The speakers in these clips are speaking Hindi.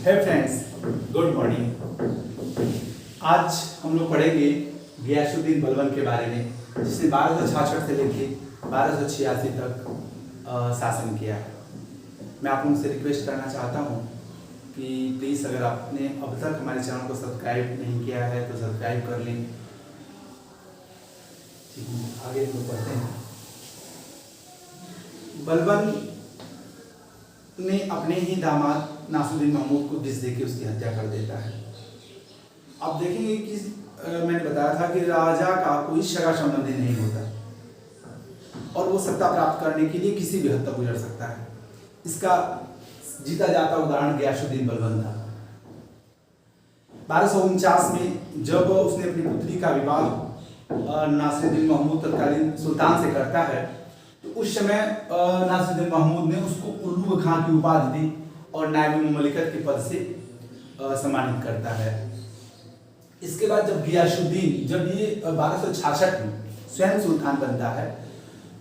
है फ्रेंड्स, गुड मॉर्निंग। आज हम लोग पढ़ेंगे गियासुद्दीन बलबन के बारे में, जिसने 1266 से लेके 1286 तक शासन किया है। मैं आप लोगों से रिक्वेस्ट करना चाहता हूँ कि प्लीज़ अगर आपने अब तक हमारे चैनल को सब्सक्राइब नहीं किया है तो सब्सक्राइब कर लें। आगे तो पढ़ते हैं। बलबन ने अपने ही दामाद नासुद्दीन महमूद को विष देके उसकी हत्या कर देता है। आप देखेंगे कि मैंने बताया था कि राजा का कोई सगा संबंधी नहीं होता और वो सत्ता प्राप्त करने के लिए किसी भी हद तक गुजर सकता है। इसका जीता जाता उदाहरण गियासुद्दीन बलबन था। 1249 में जब उसने अपनी पुत्री का विवाह नासिरुद्दीन महमूद तत्कालीन सुल्तान से करता है, तो उस समय नासिरुद्दीन महमूद ने उसको उल्लू खां की उपाधि दी और नायब ममलिकत के पद से सम्मानित करता है। इसके बाद जब गियासुद्दीन जब ये 1266 में स्वयं सुल्तान बनता है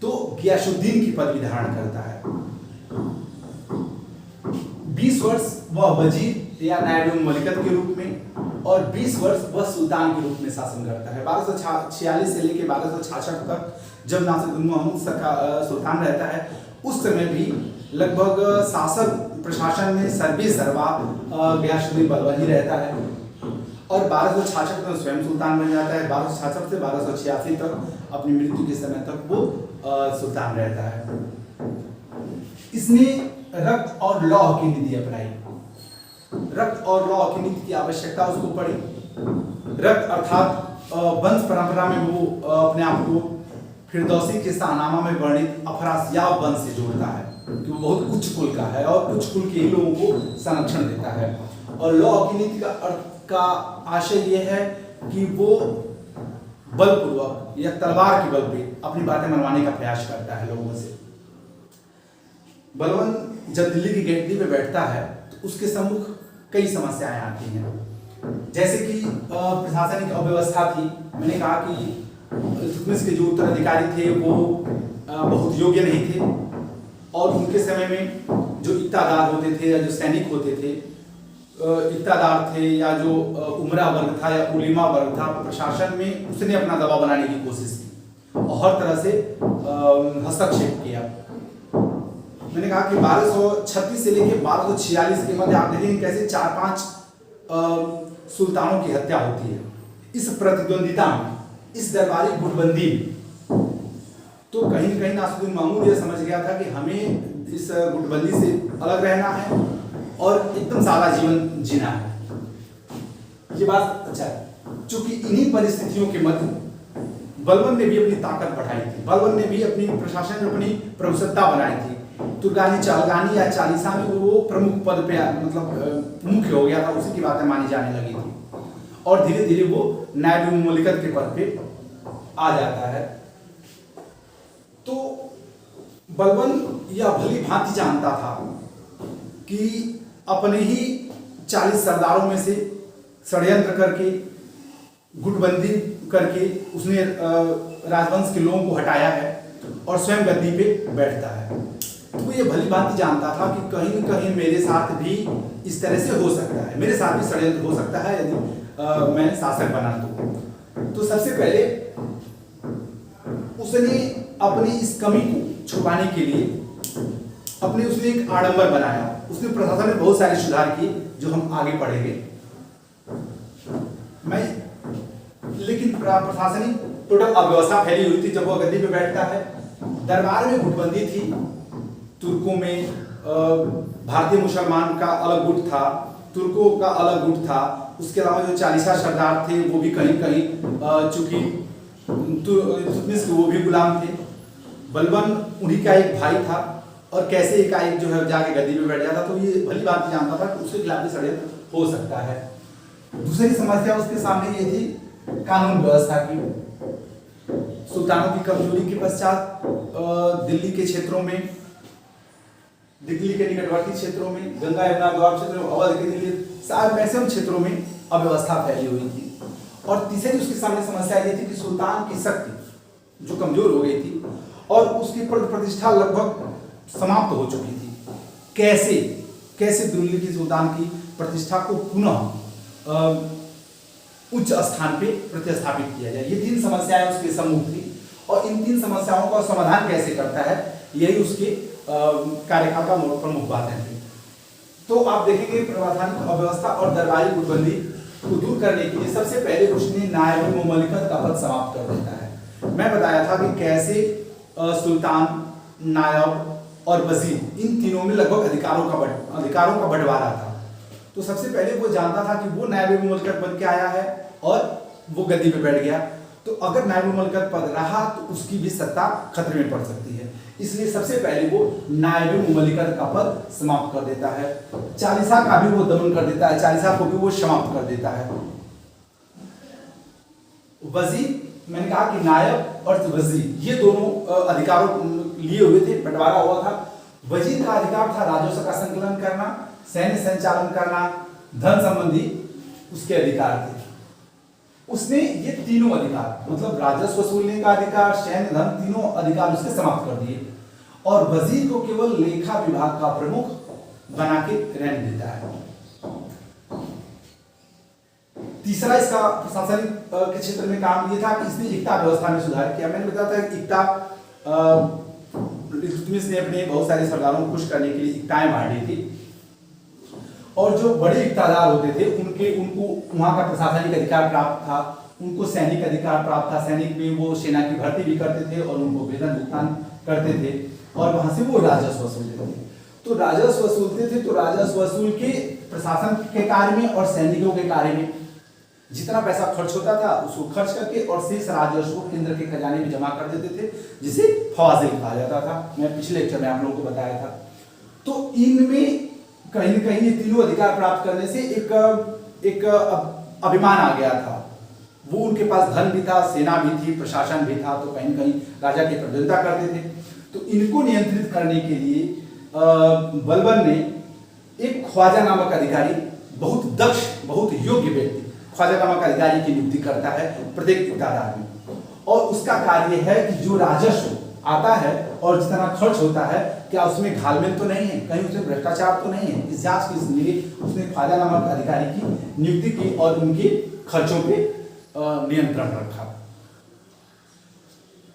तो गियासुद्दीन की पदवी धारण करता है। 20 वर्ष वह वजीर या नायब ममलिकत के रूप में और 20 वर्ष वह सुल्तान के रूप में शासन करता है। 1246 से लेकर 1266 तक जब नासिरुद्दीन महमूद सुल्तान रहता है, उस समय भी लगभग शासन प्रशासन में सर्वे सर्वा गियासुद्दीन बलबन ही रहता है और 1266 में स्वयं सुल्तान बन जाता है। 1266 से 1286 तक अपनी मृत्यु के समय तक वो सुल्तान रहता है। इसने रक्त और लौह की नीति अपनाई। रक्त और लौह की नीति की आवश्यकता उसको पड़ी। रक्त अर्थात वंश परंपरा में वो अपने आप को फिरदौसी के शाहनामा में वर्णित अफरासियाब वंश से जोड़ता है कि वो बहुत उच्च कुल का है और उच्च कुल के ही लोगों को संरक्षण देता है। और लौह की नीति का अर्थ का आशय यह है कि वो बलपूर्वक या तलवार के बल पे अपनी बातें मनवाने का प्रयास करता है लोगों से। बलबन जब दिल्ली की गद्दी पे बैठता है तो उसके सम्मुख कई समस्याएं आती हैं, जैसे कि प्रशासनिक अव्यवस्था थी। मैंने कहा कि इल्तुतमिश के जो उत्तराधिकारी थे वो बहुत योग्य नहीं थे और उनके समय में जो इक्तादार होते थे या जो सैनिक होते थे, इक्तादार थे या जो उमरा वर्ग था या उलिमा वर्ग था, प्रशासन में उसने अपना दबाव बनाने की कोशिश की और हर तरह से हस्तक्षेप किया। मैंने कहा कि 1236 से लेकर 1246 के मध्य आप देखेंगे कैसे 4-5 सुल्तानों की हत्या होती है। इस प्रतिद्वंदिता में, इस दरबारी गुटबंदी में तो कहीं न कहीं नासिरुद्दीन महमूद यह समझ गया था कि हमें इस गुटबंदी से अलग रहना है और एकदम सादा जीवन जीना है। ये बात अच्छा है। चूंकि इन्हीं परिस्थितियों के मध्य बलबन ने भी अपनी ताकत बढ़ाई थी। बलबन ने भी अपनी प्रशासन में अपनी प्रभुसत्ता बनाई थी। तुर्गानी चालगानी या चालीसा में वो प्रमुख पद पे मतलब मुख्य हो गया था, उसी की बातें मानी जाने लगी थी और धीरे धीरे वो नायब ममलिकत के पद पे आ जाता है। तो बलबन यह भली भांति जानता था कि अपने ही 40 सरदारों में से षड्यंत्र करके गुटबंदी करके उसने राजवंश के लोगों को हटाया है और स्वयं गद्दी पे बैठता है। तो ये भली भांति जानता था कि कहीं न कहीं मेरे साथ भी इस तरह से हो सकता है, मेरे साथ भी षड्यंत्र हो सकता है यदि मैं शासक बना तो सबसे पहले उसने अपनी इस कमी को छुपाने के लिए उसने एक आडंबर बनाया। उसने प्रशासन में बहुत सारे सुधार किए जो हम आगे पढ़ेंगे। लेकिन प्रशासनिक टोटल अव्यवस्था फैली हुई थी जब वो गद्दी पे बैठता है। दरबार में गुटबंदी थी। तुर्कों में भारतीय मुसलमान का अलग गुट था, तुर्कों का अलग गुट था। उसके अलावा जो 40 सरदार थे वो भी कहीं कहीं चूंकि इल्तुतमिश के वो भी गुलाम थे। बलबन उन्हीं का एक भाई था और कैसे एकाएक जो है जाके गद्दी पे बैठ जाता, तो ये भली बात जानता था कि उसके खिलाफ भी षड्यंत्र हो सकता है। दूसरी समस्या उसके सामने ये थी कानून व्यवस्था की। सुल्तानों की कमजोरी के पश्चात दिल्ली के क्षेत्रों में, दिल्ली के निकटवर्ती क्षेत्रों में, गंगा यमुना द्वार क्षेत्र में, अवध के दिल्ली सारे मैक्सिमम क्षेत्रों में अव्यवस्था फैली हुई थी। और तीसरी उसके सामने समस्या ये थी कि सुल्तान की शक्ति जो कमजोर हो गई थी और उसकी प्रतिष्ठा लगभग समाप्त हो चुकी थी। कैसे कैसे दिल्ली सुल्तान की प्रतिष्ठा को पुनः उच्च स्थान पे प्रतिस्थापित किया जाए। ये 3 समस्याएं उसके सम्मुख थी और इन 3 समस्याओं का समाधान कैसे करता है, यही उसके कार्यकाल का प्रमुख बातें थी। तो आप देखेंगे प्रशासनिक अव्यवस्था और दरबारी गुटबंदी को दूर करने के लिए सबसे पहले उसने नायब मुमलिकत का पद समाप्त कर देता है। मैं बताया था कि कैसे सुल्तान, नायब और वजीर इन तीनों में लगभग अधिकारों का बंटवारा था। तो सबसे पहले वो जानता था कि वो नायब मुमलिकत बन के आया है और वो गद्दी पे बैठ गया, तो अगर नायब मुमलिकत पद रहा तो उसकी भी सत्ता खतरे में पड़ सकती है। इसलिए सबसे पहले वो नायब मुमलिकत का पद समाप्त कर देता है। चालीसा का भी वो दमन कर देता है, चालीसा को भी वो समाप्त कर देता है। वजीर, मैंने कहा कि नायब और वजीर ये दोनों अधिकारों लिए हुए थे, बंटवारा हुआ था। वजीर का अधिकार था राजस्व का संकलन करना, सैन्य संचालन करना, धन संबंधी उसके अधिकार थे। उसने ये तीनों अधिकार मतलब राजस्व वसूलने का अधिकार, सैन्य, धन, तीनों अधिकार उसके समाप्त कर दिए और वजीर को केवल लेखा विभाग का प्रमुख बना के रहने देता है। तीसरा इसका प्रशासनिक के क्षेत्र में काम ये था कि इसने इक्ता व्यवस्था में सुधार किया। मैंने बताया था कि इक्ता इल्तुतमिश ने अपने बहुत सारे सरदारों को खुश करने के लिए इक्ताएं बांटी थी और जो बड़े इक्तादार होते थे उनको वहां का प्रशासनिक अधिकार प्राप्त था, उनको सैनिक अधिकार प्राप्त था। सैनिक में वो सेना की भर्ती भी करते थे और उनको वेतन भुगतान करते थे और वहां से वो राजस्व वसूलते थे। तो राजस्व वसूलते थे तो राजस्व वसूल के प्रशासन के कार्य में और सैनिकों के कार्य में जितना पैसा खर्च होता था उसको खर्च करके और शेष राजस्व को केंद्र के खजाने में जमा कर देते थे, जिसे फवाजिल कहा जाता था। मैं पिछले लेक्चर में आप लोगों को बताया था। तो इनमें कहीं न कहीं ये तीनों अधिकार प्राप्त करने से एक अभिमान आ गया था। वो उनके पास धन भी था, सेना भी थी, प्रशासन भी था, तो कहीं न कहीं राजा की प्रतिनिधित्व करते थे। तो इनको नियंत्रित करने के लिए बलबन ने एक ख्वाजा नामक अधिकारी, बहुत दक्ष, बहुत योग्य व्यक्ति ख्वाजा नामक अधिकारी की नियुक्ति करता है प्रत्येक इक्तादार में और उसका कार्य है कि जो राजस्व आता है और जितना खर्च होता है क्या उसमें घालमेल तो नहीं है, कहीं उसमें भ्रष्टाचार तो नहीं है। इस जांच के लिए उसने ख्वाजा नामक अधिकारी की नियुक्ति की और उनके खर्चों पे नियंत्रण रखा।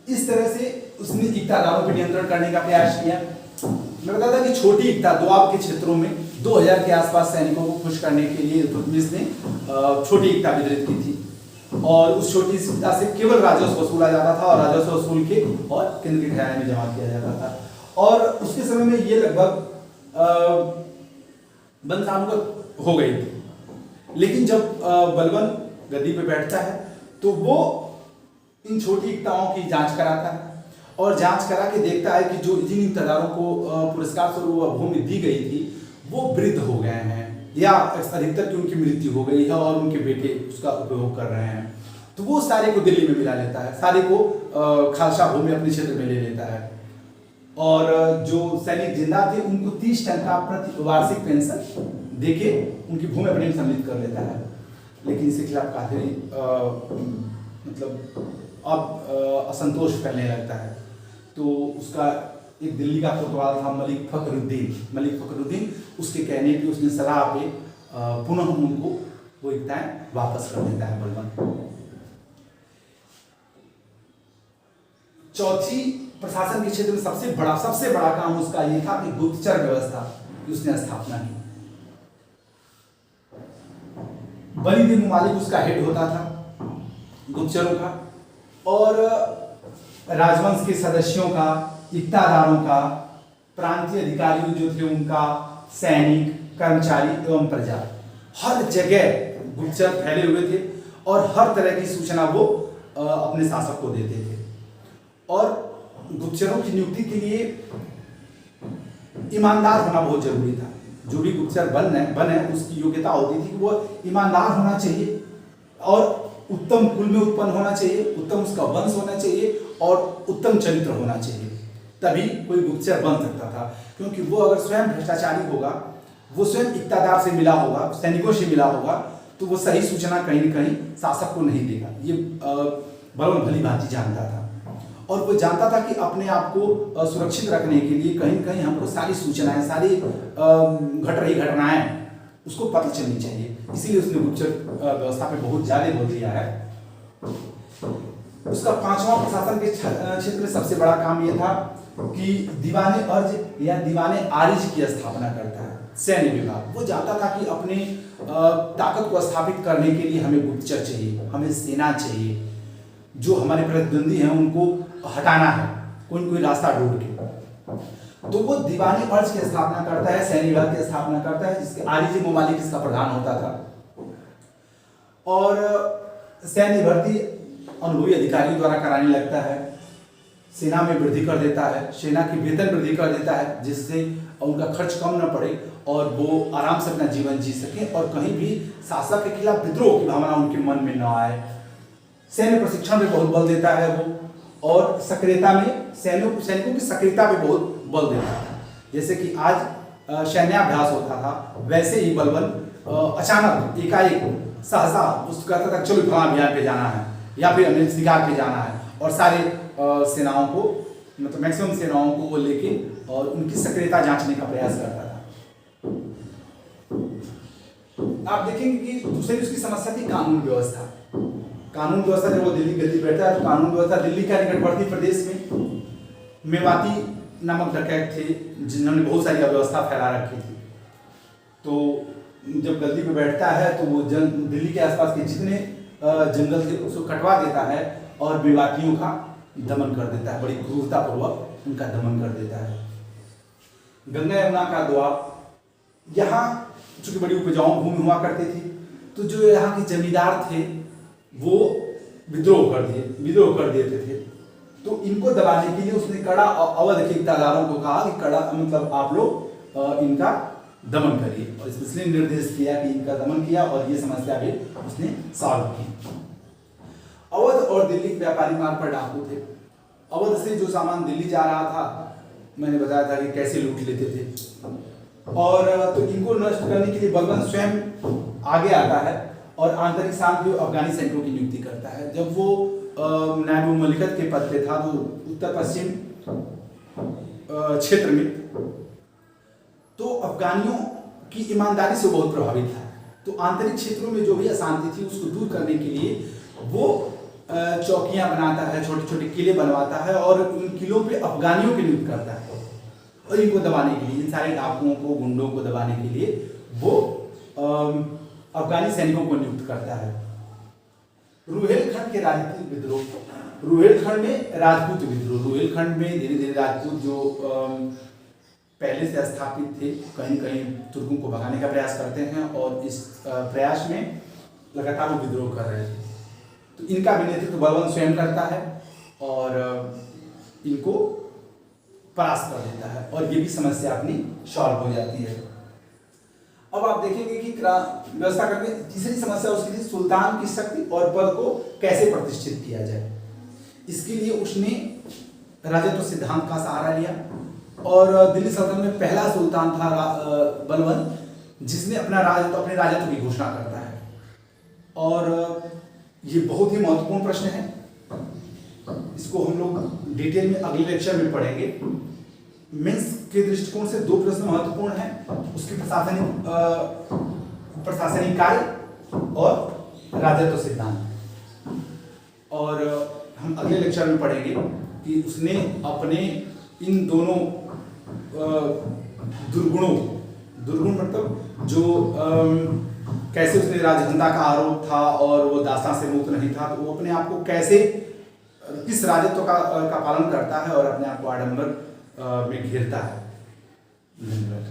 इस तरह से उसने इक्तादारों पर नियंत्रण करने का प्रयास किया। मैं बताता था कि छोटी इक्ता दोआब के क्षेत्रों में 2000 के आसपास सैनिकों को खुश करने के लिए इल्तुतमिश ने छोटी इक्ता वितरित की थी और उस छोटी इक्ता से केवल राजस्व वसूला जाता था और राजस्व वसूल के और केंद्र के खजाने में जमा किया जाता था। और उसके समय में ये लगभग वंशानुगत हो गई थी। लेकिन जब बलबन गद्दी पे बैठता है तो वो इन छोटी इक्ताओं की जांच कराता है और जांच करा के देखता है कि जो जिन इक्तादारों को पुरस्कार स्वरूप भूमि दी गई थी वो वृद्ध हो गए हैं या अधिकतर की उनकी मृत्यु हो गई है और उनके बेटे उसका उपयोग कर रहे हैं। तो वो सारे को दिल्ली में मिला लेता है, सारे को खालसा भूमि अपने क्षेत्र में ले लेता है और जो सैनिक जिंदा थे उनको 30 टन का प्रति वार्षिक पेंशन देके उनकी भूमि अपने में सम्मिलित कर लेता है। लेकिन इसके खिलाफ काफी मतलब अब असंतोष फैलने लगता है। तो उसका एक दिल्ली का कोतवाल था मलिक फखरुद्दीन, उसके कहने पे उसने सलाह पे पुनः उनको वो इक्ताएं वापस कर देता है बलबन। चौथी प्रशासन के क्षेत्र में सबसे बड़ा काम उसका ये था कि गुप्तचर व्यवस्था की उसने स्थापना की। वलीद मुमालिक उसका हेड होता था गुप्तचरों का और राजवंश के सदस्यों का, इक्तादारों का, प्रांतीय अधिकारियों जो थे उनका, सैनिक, कर्मचारी एवं प्रजा, हर जगह गुप्तचर फैले हुए थे और हर तरह की सूचना वो अपने शासक को देते थे। और गुप्तचरों की नियुक्ति के लिए ईमानदार होना बहुत जरूरी था। जो भी गुप्तचर बने उसकी योग्यता होती थी कि वो ईमानदार होना चाहिए और उत्तम कुल में उत्पन्न होना चाहिए, उत्तम उसका वंश होना चाहिए और उत्तम चरित्र होना चाहिए, तभी कोई गुप्तचर बन सकता था। क्योंकि वो अगर स्वयं भ्रष्टाचारी होगा, वो स्वयं इक्तादार से मिला होगा, सैनिकों से मिला होगा, तो वो सही सूचना कहीं न कहीं शासक को नहीं देगा। ये बलबन भली भांति जानता था और वो जानता था कि अपने आप को सुरक्षित रखने के लिए कहीं कहीं हमको सारी सूचनाएं, सारी घट रही घटनाएं उसको पता चलनी चाहिए। इसीलिए उसने गुप्तचर व्यवस्था पे बहुत ज्यादा बल दिया है। उसका 5वां प्रशासन के क्षेत्र में सबसे बड़ा काम यह था कि दीवाने अर्ज या दीवाने आरिज की स्थापना करता है सैन्य विभाग। वो चाहता था कि अपने ताकत को स्थापित करने के लिए हमें गुप्तचर चाहिए, हमें सेना चाहिए, जो हमारे प्रतिद्वंदी हैं उनको हटाना है कोई न कोई रास्ता ढूंढ के। तो वो दीवानी अर्ज की स्थापना करता है, सैन्य विभाग की स्थापना करता है, जिसके आरिज ममालिक इसका प्रधान होता था। और सैन्य भर्ती अनुभवी अधिकारियों द्वारा कराने लगता है, सेना में वृद्धि कर देता है, सेना की वेतन वृद्धि कर देता है, जिससे उनका खर्च कम न पड़े और वो आराम से अपना जीवन जी सके और कहीं भी शासक के खिलाफ विद्रोह की भावना उनके मन में न आए। सैन्य प्रशिक्षण में बहुत बल देता है वो, और सक्रियता में सैनिकों की सक्रियता पे बहुत बल देता है। जैसे कि आज सैन्याभ्यास होता था, वैसे ही बलबन अचानक एकाएक सहसा उसको कहता था चलो फलां अभियान पे जाना है या फिर अन्य शिकार पे जाना है, और सारे सेनाओं को मतलब मैक्सिमम सेनाओं को वो लेके और उनकी सक्रियता जांचने का प्रयास करता था। आप देखेंगे कि दूसरी उसकी समस्या थी कानून व्यवस्था। कानून व्यवस्था जब वो दिल्ली बैठा है तो कानून व्यवस्था दिल्ली का निकटवर्ती प्रदेश में मेवाती नामक डकैत थे जिन्होंने बहुत सारी अव्यवस्था फैला रखी थी। तो जब गद्दी पे बैठता है तो वो दिल्ली के आसपास के जितने जंगल थे उसको कटवा देता है और मेवातियों का दमन कर देता है, बड़ी क्रूरता पूर्वक उनका दमन कर देता है। गंगा यमुना का द्वार, यहाँ चूंकि बड़ी उपजाऊ भूमि हुआ करती थी, तो जो यहाँ के जमींदार थे वो विद्रोह कर देते थे। तो इनको दबाने के लिए उसने कड़ा अवध के इक़्तिदारों को कहा कि कड़ा मतलब आप लोग इनका दमन करिए, और इसलिए निर्देश किया कि इनका दमन किया और ये समस्या भी उसने सॉल्व की। अवध और दिल्ली के व्यापारी मार्ग पर डाकू थे। अवध से जो सामान दिल्ली जा रहा था, मैंने बताया था कि कैसे लूट लेते थे, और तो इनको नष्ट करने के लिए बलबन स्वयं आगे आता है और आंतरिक शांति अफगानी सैनिकों की नियुक्ति करता है। जब वो नायब मलिकत के पद पे था तो उत्तर पश्चिम क्षेत्र में तो अफगानियों की ईमानदारी से बहुत प्रभावित था। तो आंतरिक क्षेत्रों में जो भी अशांति थी उसको दूर करने के लिए वो चौकियां बनाता है, छोटे छोटे किले बनवाता है और उन किलों पे अफगानियों की नियुक्त करता है। और इनको दबाने के लिए, इन सारे डाकुओं को, गुंडों को दबाने के लिए वो अफगानी सैनिकों को नियुक्त करता है। रुहेलखंड के राजपूत विद्रोह, रुहेलखंड में राजपूत विद्रोह, रुहेलखंड में धीरे धीरे राजपूत जो पहले से स्थापित थे कहीं कहीं तुर्कों को भगाने का प्रयास करते हैं, और इस प्रयास में लगातार वो विद्रोह कर रहे थे। तो इनका भी नेतृत्व बलबन स्वयं करता है और इनको परास्त कर देता है, और ये भी समस्या अपनी सॉल्व हो जाती है। अब आप देखेंगे कि व्यवस्था करके तीसरी समस्या उसकी थी सुल्तान की शक्ति और पद को कैसे प्रतिष्ठित किया जाए। इसके लिए उसने राजत्व सिद्धांत का सहारा लिया, और दिल्ली सल्तनत में पहला सुल्तान था बलबन, जिसने अपने राजत्व की घोषणा करता है। और ये बहुत ही महत्वपूर्ण प्रश्न है, इसको हम लोग डिटेल में अगले लेक्चर में पढ़ेंगे। मेंस के दृष्टिकोण से दो प्रश्न महत्वपूर्ण हैं, उसकी प्रशासनिक कार्य और राजत्व सिद्धांत। और हम अगले लेक्चर में पढ़ेंगे कि उसने अपने इन दोनों दुर्गुण मतलब जो कैसे उसने राजधंधा का आरोप था और वो दास्तां से मुक्त नहीं था, तो वो अपने आप को कैसे किस राजत्व का पालन करता है और अपने आप को आडंबर में घेरता है। धन्यवाद।